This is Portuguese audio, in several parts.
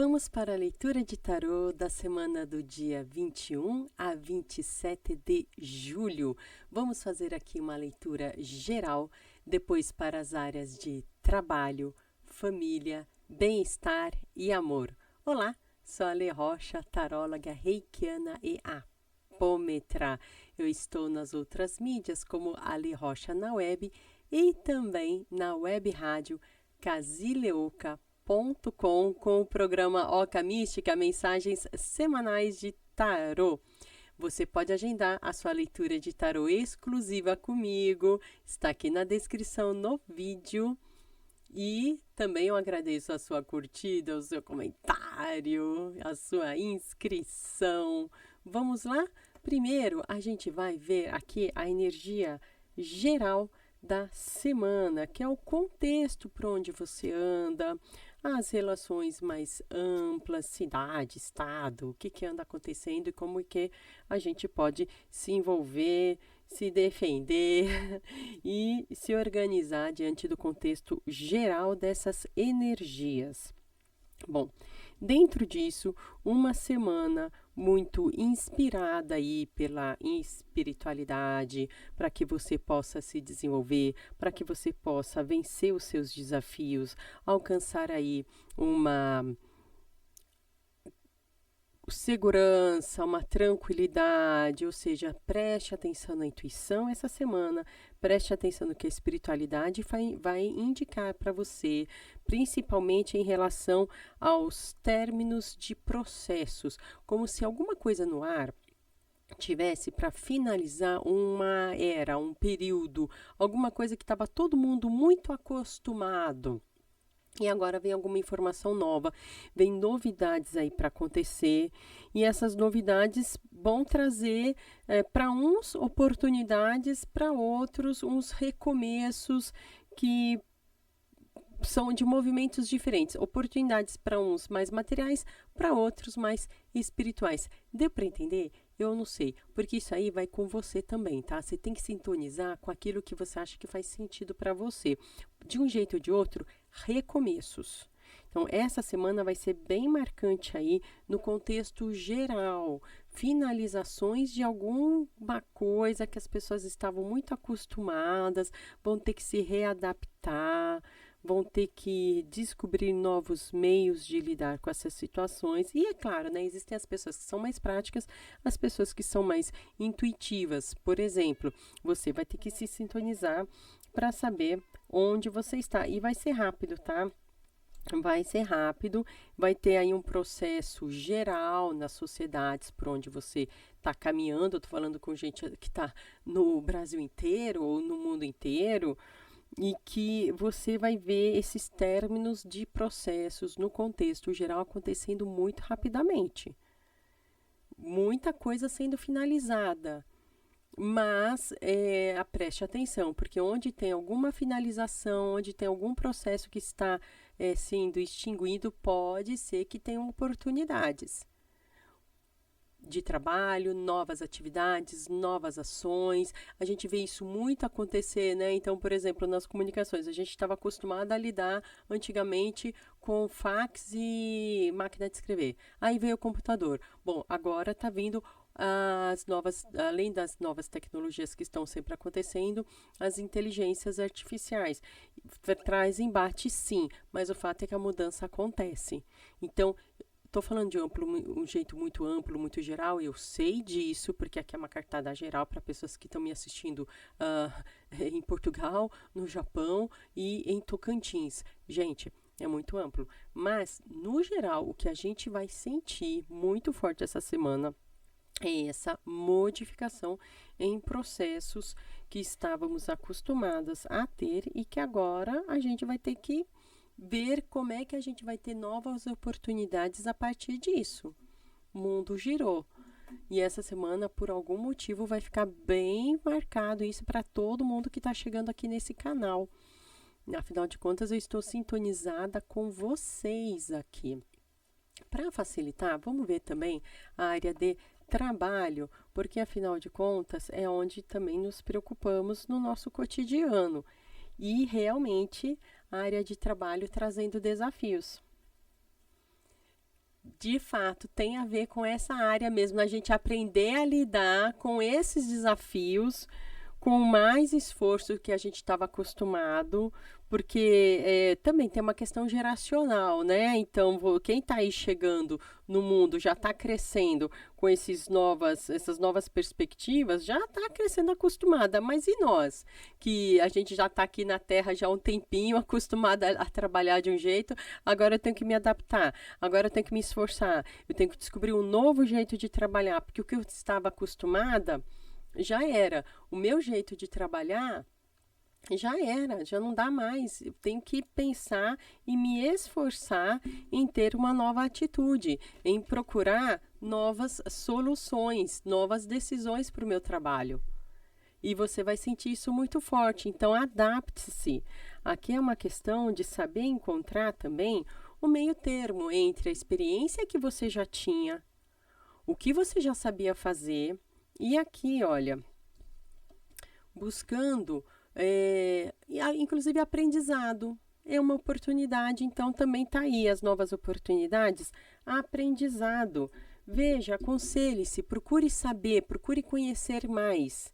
Vamos para a leitura de tarô da semana do dia 21 a 27 de julho. Vamos fazer aqui uma leitura geral, depois para as áreas de trabalho, família, bem-estar e amor. Olá, sou a Lê Rocha, taróloga reikiana e apômetra. Eu estou nas outras mídias como a Lê Rocha na web e também na web rádio casileoca.com com o programa Oca Mística, mensagens semanais de tarô. Você pode agendar a sua leitura de tarô exclusiva comigo, está aqui na descrição no vídeo. E também eu agradeço a sua curtida, o seu comentário, a sua inscrição. Vamos lá? Primeiro, a gente vai ver aqui a energia geral da semana, que é o contexto por onde você anda, as relações mais amplas, cidade, estado, o que anda acontecendo e como que a gente pode se envolver, se defender e se organizar diante do contexto geral dessas energias. Bom, dentro disso, uma semana muito inspirada aí pela espiritualidade, para que você possa se desenvolver, para que você possa vencer os seus desafios, alcançar aí uma segurança, uma tranquilidade, ou seja, preste atenção na intuição essa semana, preste atenção no que a espiritualidade vai indicar para você, principalmente em relação aos términos de processos, como se alguma coisa no ar tivesse para finalizar uma era, um período, alguma coisa que estava todo mundo muito acostumado. E agora vem alguma informação nova, vem novidades aí para acontecer, e essas novidades vão trazer para uns oportunidades, para outros uns recomeços que são de movimentos diferentes, oportunidades para uns mais materiais, para outros mais espirituais. Deu para entender? Eu não sei, porque isso aí vai com você também, tá? Você tem que sintonizar com aquilo que você acha que faz sentido para você. De um jeito ou de outro, recomeços. Então, essa semana vai ser bem marcante aí no contexto geral. Finalizações de alguma coisa que as pessoas estavam muito acostumadas, vão ter que se readaptar, vão ter que descobrir novos meios de lidar com essas situações. E é claro, né, existem as pessoas que são mais práticas, as pessoas que são mais intuitivas. Por exemplo, você vai ter que se sintonizar para saber onde você está. E vai ser rápido, tá? Vai ser rápido, vai ter aí um processo geral nas sociedades por onde você está caminhando. Eu tô falando com gente que está no Brasil inteiro ou no mundo inteiro, e que você vai ver esses términos de processos no contexto geral acontecendo muito rapidamente. Muita coisa sendo finalizada. Mas preste atenção, porque onde tem alguma finalização, onde tem algum processo que está sendo extinguido, pode ser que tenham oportunidades de trabalho, novas atividades, novas ações. A gente vê isso muito acontecer, né? Então, por exemplo, nas comunicações, a gente estava acostumado a lidar antigamente com fax e máquina de escrever. Aí veio o computador. Bom, agora está vindo as novas, além das novas tecnologias que estão sempre acontecendo, as inteligências artificiais. Traz embate, sim, mas o fato é que a mudança acontece. Então, estou falando de um jeito muito amplo, muito geral, eu sei disso, porque aqui é uma cartada geral para pessoas que estão me assistindo em Portugal, no Japão e em Tocantins. Gente, é muito amplo. Mas, no geral, o que a gente vai sentir muito forte essa semana é essa modificação em processos que estávamos acostumados a ter e que agora a gente vai ter que ver como é que a gente vai ter novas oportunidades a partir disso. O mundo girou. E essa semana, por algum motivo, vai ficar bem marcado isso para todo mundo que está chegando aqui nesse canal. Afinal de contas, eu estou sintonizada com vocês aqui. Para facilitar, vamos ver também a área de trabalho, porque afinal de contas é onde também nos preocupamos no nosso cotidiano. E realmente a área de trabalho trazendo desafios. De fato, tem a ver com essa área mesmo, a gente aprender a lidar com esses desafios com mais esforço que a gente estava acostumado, porque também tem uma questão geracional, né? Então, quem está aí chegando no mundo já está crescendo com essas novas perspectivas, já está crescendo acostumada. Mas e nós, que a gente já está aqui na Terra já há um tempinho, acostumada a trabalhar de um jeito, agora eu tenho que me adaptar, agora eu tenho que me esforçar, eu tenho que descobrir um novo jeito de trabalhar, porque o que eu estava acostumada já era. O meu jeito de trabalhar já era, já não dá mais. Eu tenho que pensar e me esforçar em ter uma nova atitude, em procurar novas soluções, novas decisões para o meu trabalho. E você vai sentir isso muito forte. Então, adapte-se. Aqui é uma questão de saber encontrar também o meio termo entre a experiência que você já tinha, o que você já sabia fazer. E aqui, olha, buscando, inclusive aprendizado. É uma oportunidade, então também está aí as novas oportunidades. Aprendizado. Veja, aconselhe-se, procure saber, procure conhecer mais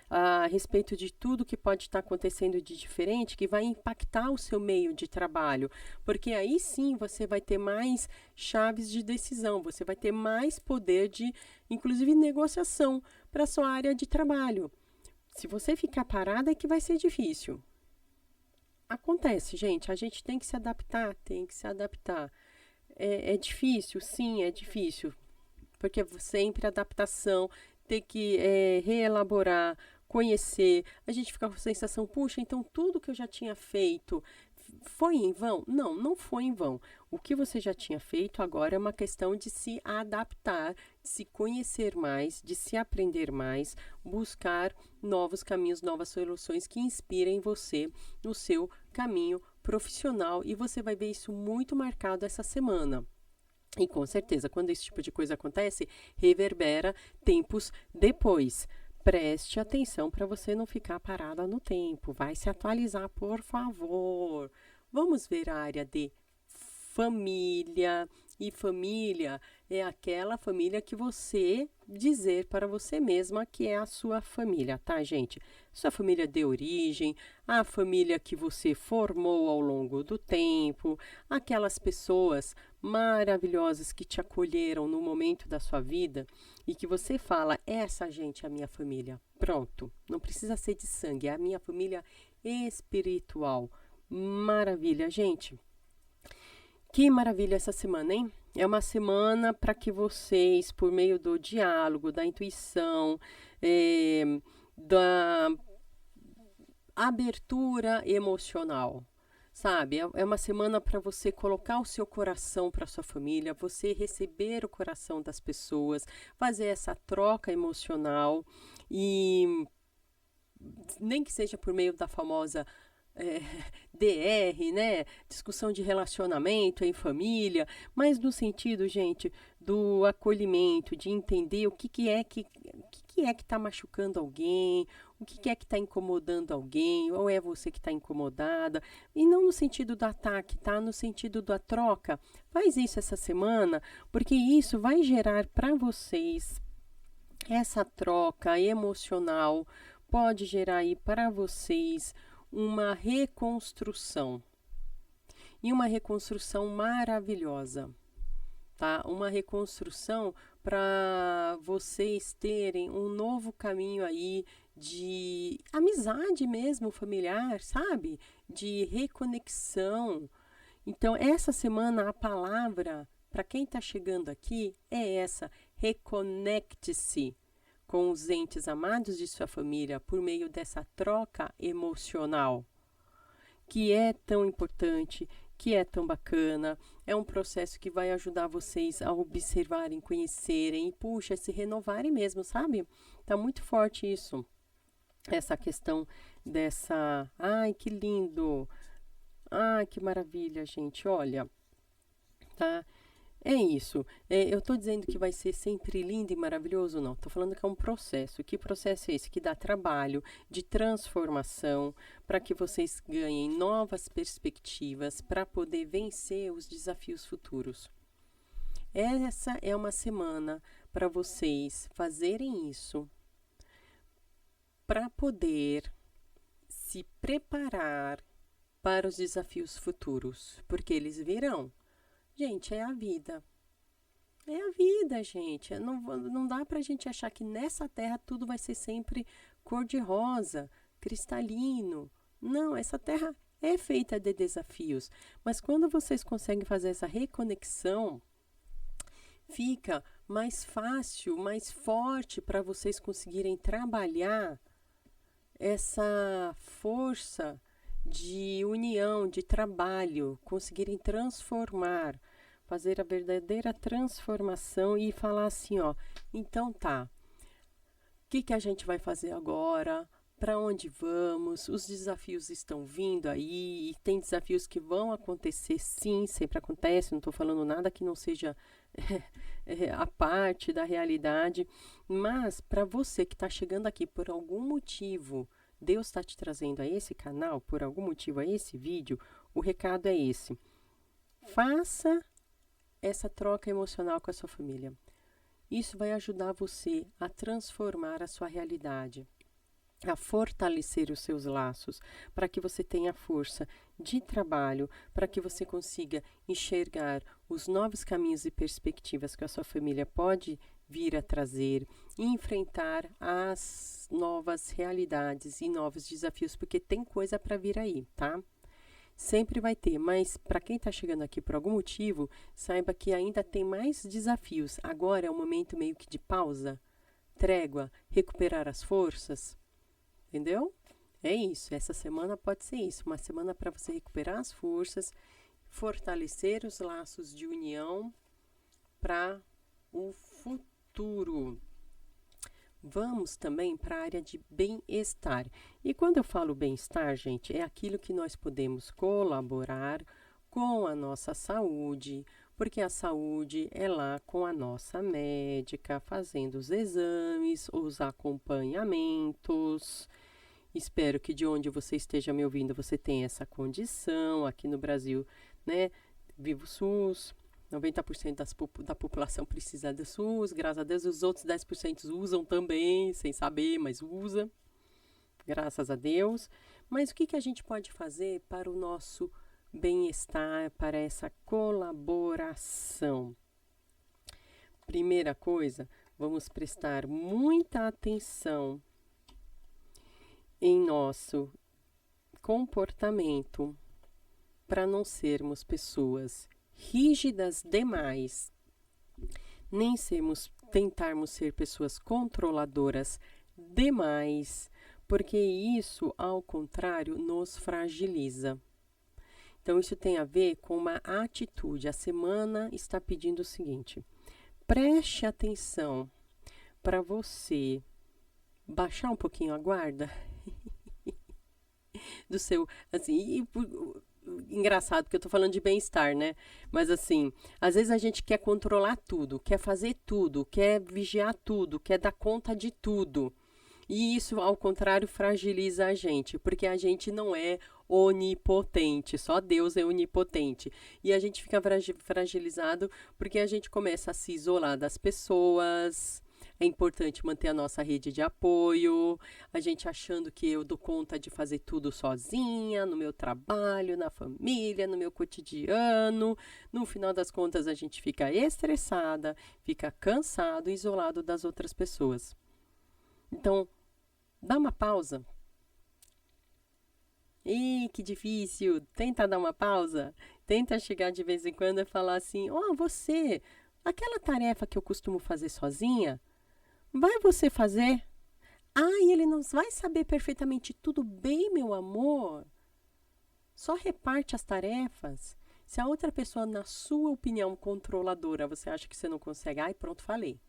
a respeito de tudo que pode estar acontecendo de diferente, que vai impactar o seu meio de trabalho, porque aí sim você vai ter mais chaves de decisão, você vai ter mais poder de, inclusive, negociação para a sua área de trabalho. Se você ficar parada é que vai ser difícil. Acontece, gente, a gente tem que se adaptar, tem que se adaptar. É difícil? Sim, é difícil, porque sempre adaptação, ter que reelaborar, conhecer, a gente fica com a sensação, puxa, então tudo que eu já tinha feito foi em vão? Não, não foi em vão. O que você já tinha feito agora é uma questão de se adaptar, de se conhecer mais, de se aprender mais, buscar novos caminhos, novas soluções que inspirem você no seu caminho profissional, e você vai ver isso muito marcado essa semana. E com certeza, quando esse tipo de coisa acontece, reverbera tempos depois. Preste atenção para você não ficar parada no tempo. Vai se atualizar, por favor. Vamos ver a área de família. E família é aquela família que você dizer para você mesma que é a sua família, tá, gente? Sua família de origem, a família que você formou ao longo do tempo, aquelas pessoas maravilhosas que te acolheram no momento da sua vida e que você fala, essa gente é a minha família. Pronto, não precisa ser de sangue, é a minha família espiritual. Maravilha, gente. Que maravilha essa semana, hein? É uma semana para que vocês, por meio do diálogo, da intuição, da abertura emocional, sabe? É uma semana para você colocar o seu coração para sua família, você receber o coração das pessoas, fazer essa troca emocional e nem que seja por meio da famosa é, DR, né? Discussão de relacionamento em família, mas no sentido, gente, do acolhimento, de entender o que é que está machucando alguém, o que é que está incomodando alguém, ou é você que está incomodada, e não no sentido do ataque, tá? No sentido da troca. Faz isso essa semana, porque isso vai gerar para vocês essa troca emocional, pode gerar aí para vocês uma reconstrução. E uma reconstrução maravilhosa, tá? Uma reconstrução para vocês terem um novo caminho aí de amizade mesmo, familiar, sabe? De reconexão. Então, essa semana a palavra para quem está chegando aqui é essa: reconecte-se com os entes amados de sua família por meio dessa troca emocional, que é tão importante, que é tão bacana. É um processo que vai ajudar vocês a observarem, conhecerem e, puxa, se renovarem mesmo, sabe? Tá muito forte isso. Essa questão dessa... Ai, que lindo! Ai, que maravilha, gente. Olha, tá? É isso. Eu estou dizendo que vai ser sempre lindo e maravilhoso? Não. Estou falando que é um processo. Que processo é esse? Que dá trabalho de transformação para que vocês ganhem novas perspectivas para poder vencer os desafios futuros. Essa é uma semana para vocês fazerem isso, para poder se preparar para os desafios futuros, porque eles virão. Gente, é a vida. É a vida, gente. Não dá pra gente achar que nessa terra tudo vai ser sempre cor-de-rosa, cristalino. Não, essa terra é feita de desafios. Mas quando vocês conseguem fazer essa reconexão, fica mais fácil, mais forte para vocês conseguirem trabalhar essa força de união, de trabalho, conseguirem transformar, fazer a verdadeira transformação e falar assim, ó, então tá, o que a gente vai fazer agora? Para onde vamos? Os desafios estão vindo aí, e tem desafios que vão acontecer, sim, sempre acontece, não estou falando nada que não seja a parte da realidade, mas para você que está chegando aqui por algum motivo, Deus está te trazendo a esse canal, por algum motivo, a esse vídeo, o recado é esse. Faça essa troca emocional com a sua família. Isso vai ajudar você a transformar a sua realidade, a fortalecer os seus laços, para que você tenha força de trabalho, para que você consiga enxergar os novos caminhos e perspectivas que a sua família pode vir a trazer e enfrentar as novas realidades e novos desafios, porque tem coisa para vir aí, tá? Sempre vai ter, mas para quem está chegando aqui por algum motivo, saiba que ainda tem mais desafios. Agora é um momento meio que de pausa, trégua, recuperar as forças. Entendeu? É isso. Essa semana pode ser isso. Uma semana para você recuperar as forças, fortalecer os laços de união para o futuro. Vamos também para a área de bem-estar. E quando eu falo bem-estar, gente, é aquilo que nós podemos colaborar com a nossa saúde, porque a saúde é lá com a nossa médica, fazendo os exames, os acompanhamentos. Espero que de onde você esteja me ouvindo você tenha essa condição. Aqui no Brasil, né? Viva o SUS. 90% da população precisa do SUS, graças a Deus. Os outros 10% usam também, sem saber, mas usa, graças a Deus. Mas o que a gente pode fazer para o nosso bem-estar, para essa colaboração? Primeira coisa, vamos prestar muita atenção em nosso comportamento para não sermos pessoas rígidas demais, nem tentarmos ser pessoas controladoras demais, porque isso, ao contrário, nos fragiliza. Então, isso tem a ver com uma atitude. A semana está pedindo o seguinte: preste atenção para você baixar um pouquinho a guarda do seu, assim, engraçado, porque eu tô falando de bem-estar, né? Mas assim, às vezes a gente quer controlar tudo, quer fazer tudo, quer vigiar tudo, quer dar conta de tudo. E isso, ao contrário, fragiliza a gente, porque a gente não é onipotente, só Deus é onipotente. E a gente fica fragilizado porque a gente começa a se isolar das pessoas. É importante manter a nossa rede de apoio, a gente achando que eu dou conta de fazer tudo sozinha, no meu trabalho, na família, no meu cotidiano. No final das contas, a gente fica estressada, fica cansado, isolado das outras pessoas. Então, dá uma pausa. Ih, que difícil! Tenta dar uma pausa. Tenta chegar de vez em quando e falar assim: ó, você, aquela tarefa que eu costumo fazer sozinha, vai você fazer? Ah, e ele não vai saber perfeitamente tudo bem, meu amor. Só reparte as tarefas. Se a outra pessoa, na sua opinião controladora, você acha que você não consegue, ai, pronto, falei.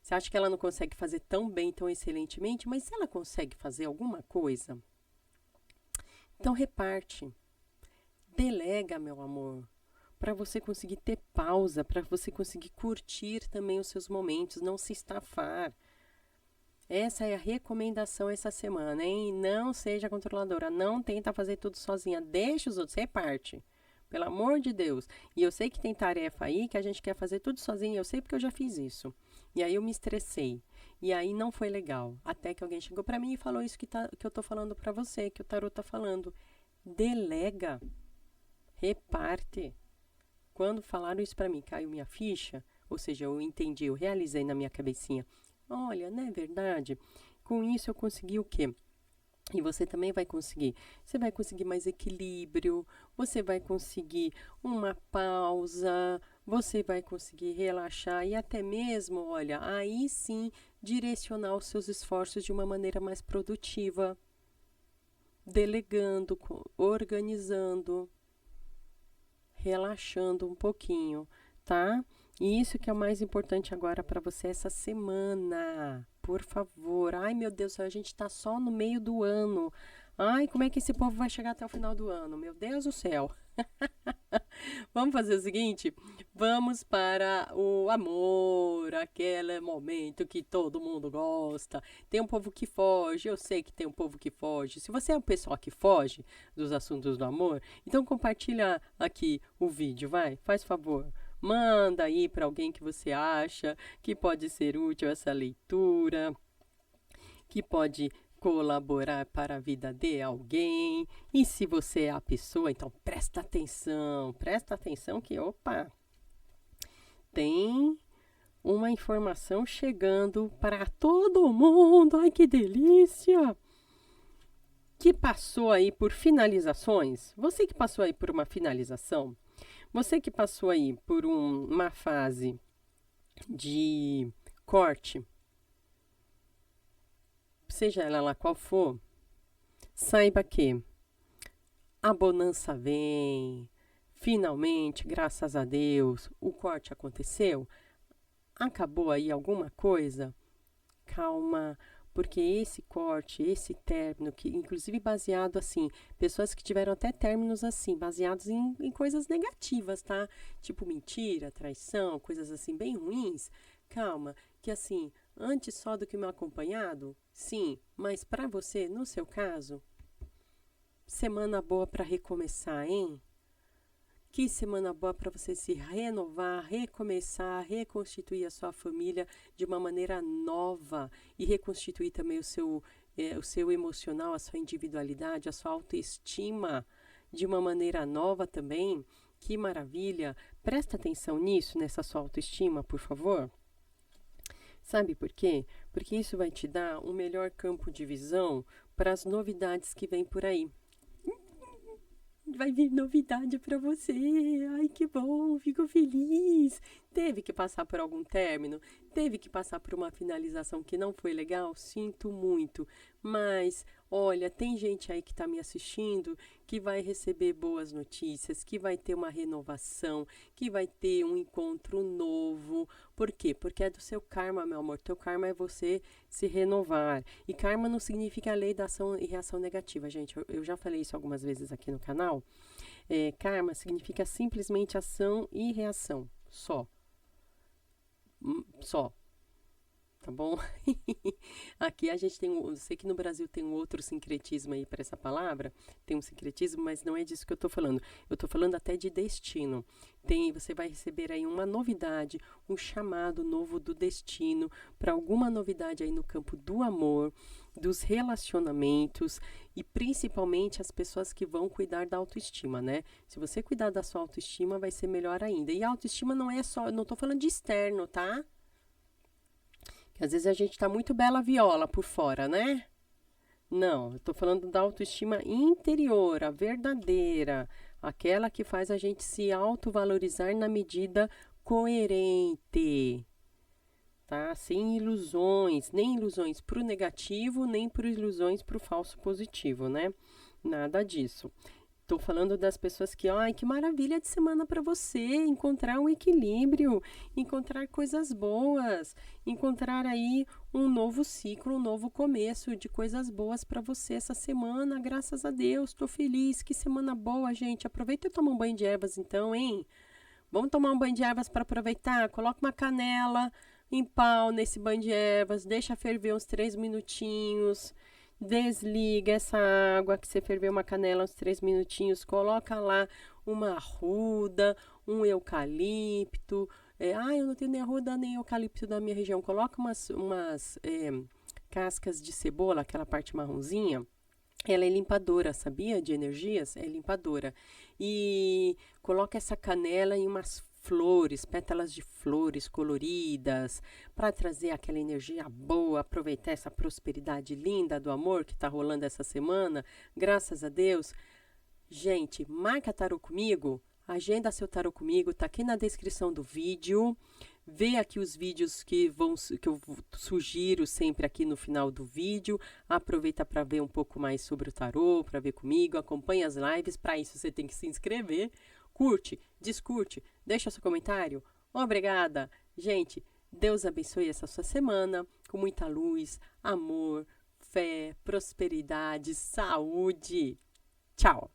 Você acha que ela não consegue fazer tão bem, tão excelentemente, mas ela consegue fazer alguma coisa? Então reparte. Delega, meu amor, para você conseguir ter pausa, para você conseguir curtir também os seus momentos, não se estafar. Essa é a recomendação essa semana, hein? Não seja controladora, não tenta fazer tudo sozinha, deixa os outros, reparte. pelo amor de Deus. E eu sei que tem tarefa aí que a gente quer fazer tudo sozinho, eu sei porque eu já fiz isso. E aí eu me estressei. E aí não foi legal. Até que alguém chegou para mim e falou isso que eu tô falando para você, que o tarot tá falando. Delega, reparte. Quando falaram isso para mim, caiu minha ficha, ou seja, eu entendi, eu realizei na minha cabecinha. Olha, não é verdade? Com isso eu consegui o quê? E você também vai conseguir. Você vai conseguir mais equilíbrio, você vai conseguir uma pausa, você vai conseguir relaxar e até mesmo, olha, aí sim direcionar os seus esforços de uma maneira mais produtiva, delegando, organizando, relaxando um pouquinho, tá? E isso que é o mais importante agora para você essa semana. Por favor. Ai, meu Deus, a gente tá só no meio do ano. Ai, como é que esse povo vai chegar até o final do ano? Meu Deus do céu. Vamos fazer o seguinte? Vamos para o amor, aquele momento que todo mundo gosta. Tem um povo que foge, eu sei que tem um povo que foge. Se você é uma pessoa que foge dos assuntos do amor, então compartilha aqui o vídeo, vai, faz favor. Manda aí para alguém que você acha que pode ser útil essa leitura, que pode colaborar para a vida de alguém. E se você é a pessoa, então presta atenção que, opa, tem uma informação chegando para todo mundo. Ai, que delícia! Que passou aí por finalizações, você que passou aí por uma finalização, você que passou aí por uma fase de corte, seja ela lá qual for, saiba que a bonança vem, finalmente, graças a Deus, o corte aconteceu, acabou aí alguma coisa, calma, porque esse corte, esse término, que inclusive baseado assim, pessoas que tiveram até términos assim, baseados em coisas negativas, tá? Tipo mentira, traição, coisas assim bem ruins. Calma, que assim, antes só do que meu acompanhado, sim, mas para você, no seu caso, semana boa para recomeçar, hein? Que semana boa para você se renovar, recomeçar, reconstituir a sua família de uma maneira nova e reconstituir também o seu emocional, a sua individualidade, a sua autoestima de uma maneira nova também. Que maravilha! Presta atenção nisso, nessa sua autoestima, por favor. Sabe por quê? Porque isso vai te dar um melhor campo de visão para as novidades que vêm por aí. Vai vir novidade para você. Ai, que bom, fico feliz. Teve que passar por algum término? Teve que passar por uma finalização que não foi legal? Sinto muito. Mas, olha, tem gente aí que está me assistindo que vai receber boas notícias, que vai ter uma renovação, que vai ter um encontro novo. Por quê? Porque é do seu karma, meu amor. Teu karma é você se renovar. E karma não significa a lei da ação e reação negativa, gente. Eu já falei isso algumas vezes aqui no canal. Karma significa simplesmente ação e reação. Só. Só. Tá bom? Aqui a gente tem, eu sei que no Brasil tem um outro sincretismo aí para essa palavra, tem um sincretismo, mas não é disso que eu tô falando. Eu tô falando até de destino. Você vai receber aí uma novidade, um chamado novo do destino para alguma novidade aí no campo do amor, dos relacionamentos e principalmente as pessoas que vão cuidar da autoestima, né? Se você cuidar da sua autoestima, vai ser melhor ainda. E a autoestima não é só, eu não tô falando de externo, tá? Que às vezes a gente tá muito bela viola por fora, né? Não, eu tô falando da autoestima interior, a verdadeira, aquela que faz a gente se autovalorizar na medida coerente, tá? Sem ilusões, nem ilusões pro negativo, nem por ilusões pro falso positivo, né? Nada disso. Tô falando das pessoas que, ai, que maravilha de semana para você, encontrar um equilíbrio, encontrar coisas boas, encontrar aí um novo ciclo, um novo começo de coisas boas para você essa semana, graças a Deus, tô feliz, que semana boa, gente. Aproveita e toma um banho de ervas então, hein? Vamos tomar um banho de ervas para aproveitar? Coloca uma canela em pau nesse banho de ervas, deixa ferver uns 3 minutinhos. Desliga essa água que você ferveu uma canela uns 3 minutinhos, coloca lá uma arruda, um eucalipto. Eu não tenho nem arruda nem eucalipto na minha região. Coloca umas cascas de cebola, aquela parte marronzinha. Ela é limpadora, sabia? De energias, é limpadora. E coloca essa canela em umas flores, pétalas de flores coloridas, para trazer aquela energia boa, aproveitar essa prosperidade linda do amor que está rolando essa semana, graças a Deus. Gente, marca tarô comigo, agenda seu tarô comigo, tá aqui na descrição do vídeo. Vê aqui os vídeos que eu sugiro sempre aqui no final do vídeo. Aproveita para ver um pouco mais sobre o tarô, para ver comigo, acompanha as lives. Para isso você tem que se inscrever. Curte, discute, deixa seu comentário. Obrigada. Gente, Deus abençoe essa sua semana com muita luz, amor, fé, prosperidade, saúde. Tchau.